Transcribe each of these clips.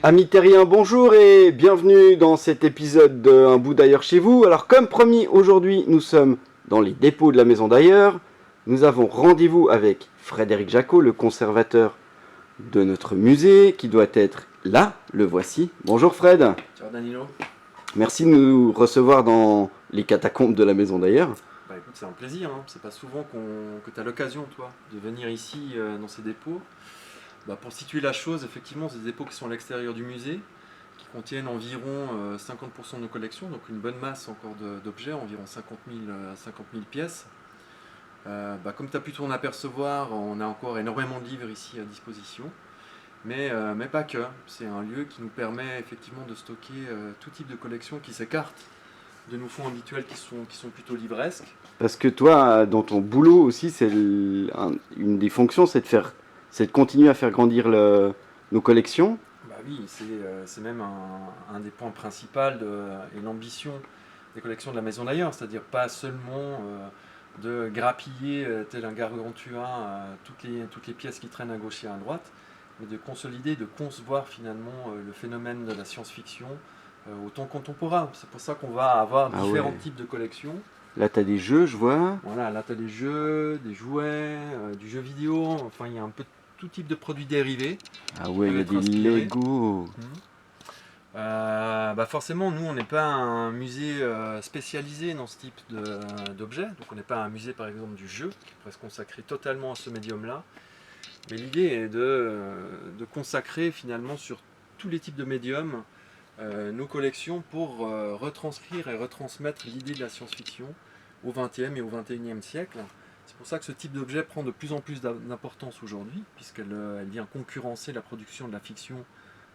Amis terriens, bonjour et bienvenue dans cet épisode de Un bout d'ailleurs chez vous. Alors comme promis, aujourd'hui nous sommes dans les dépôts de la maison d'ailleurs. Nous avons rendez-vous avec Frédéric Jacot, le conservateur de notre musée, qui doit être là, le voici. Bonjour Fred. Ciao Danilo. Merci de nous recevoir dans les catacombes de la maison d'ailleurs. Bah écoute, c'est un plaisir, hein. C'est pas souvent que tu as l'occasion, toi, de venir ici dans ces dépôts. Bah, pour situer la chose, effectivement, c'est des dépôts qui sont à l'extérieur du musée, qui contiennent environ 50% de nos collections, donc une bonne masse encore d'objets, environ 50 000 pièces. Comme tu as pu t'en apercevoir, on a encore énormément de livres ici à disposition, mais pas que. C'est un lieu qui nous permet effectivement de stocker tout type de collections qui s'écartent de nos fonds habituels qui sont plutôt livresques. Parce que toi, dans ton boulot aussi, une des fonctions, c'est de continuer à faire grandir nos collections. Bah oui, c'est même un des points principaux et l'ambition des collections de la Maison d'ailleurs, c'est-à-dire pas seulement de grappiller tel un gargantua toutes les pièces qui traînent à gauche et à droite, mais de consolider, de concevoir finalement le phénomène de la science-fiction au temps contemporain. C'est pour ça qu'on va avoir différents types de collections. Là, tu as des jeux, je vois. Voilà, là, tu as des jeux, des jouets, du jeu vidéo, enfin, il y a un peu tout type de produits dérivés. Ah ouais, il y a des Lego. Forcément, nous, on n'est pas un musée spécialisé dans ce type d'objets. Donc, on n'est pas un musée, par exemple, du jeu, qui pourrait se consacrer totalement à ce médium-là. Mais l'idée est de consacrer, finalement, sur tous les types de médiums, nos collections pour retranscrire et retransmettre l'idée de la science-fiction au XXe et au XXIe siècle. C'est pour ça que ce type d'objet prend de plus en plus d'importance aujourd'hui, puisqu'elle vient concurrencer la production de la fiction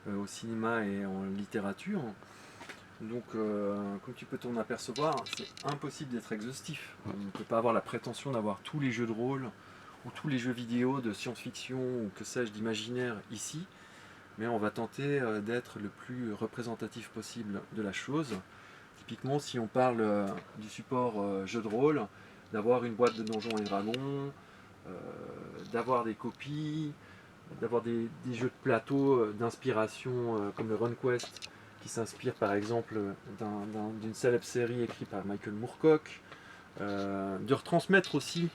au cinéma et en littérature. Donc, comme tu peux t'en apercevoir, c'est impossible d'être exhaustif. On ne peut pas avoir la prétention d'avoir tous les jeux de rôle ou tous les jeux vidéo de science-fiction ou que sais-je d'imaginaire ici, mais on va tenter d'être le plus représentatif possible de la chose. Typiquement, si on parle du support jeu de rôle, d'avoir une boîte de Donjons et Dragons, d'avoir des copies, d'avoir des jeux de plateau d'inspiration comme le RunQuest, qui s'inspire par exemple d'une célèbre série écrite par Michael Moorcock, de retransmettre aussi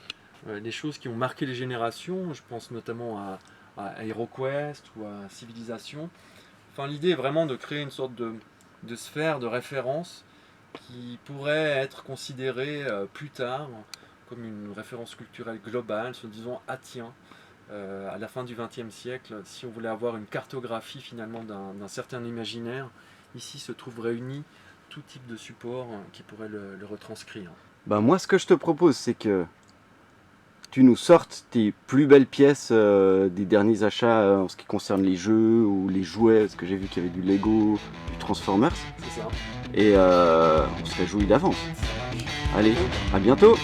les choses qui ont marqué les générations, je pense notamment à HeroQuest ou à Civilization. Enfin, l'idée est vraiment de créer une sorte de sphère de référence qui pourrait être considérée plus tard comme une référence culturelle globale, se disant ah tiens, à la fin du XXe siècle, si on voulait avoir une cartographie finalement d'un certain imaginaire, ici se trouve réuni tout type de support qui pourrait le retranscrire. Moi, ce que je te propose, c'est que tu nous sortes tes plus belles pièces des derniers achats en ce qui concerne les jeux ou les jouets, parce que j'ai vu qu'il y avait du Lego, du Transformers. C'est ça. Et on se réjouit d'avance. Allez, à bientôt!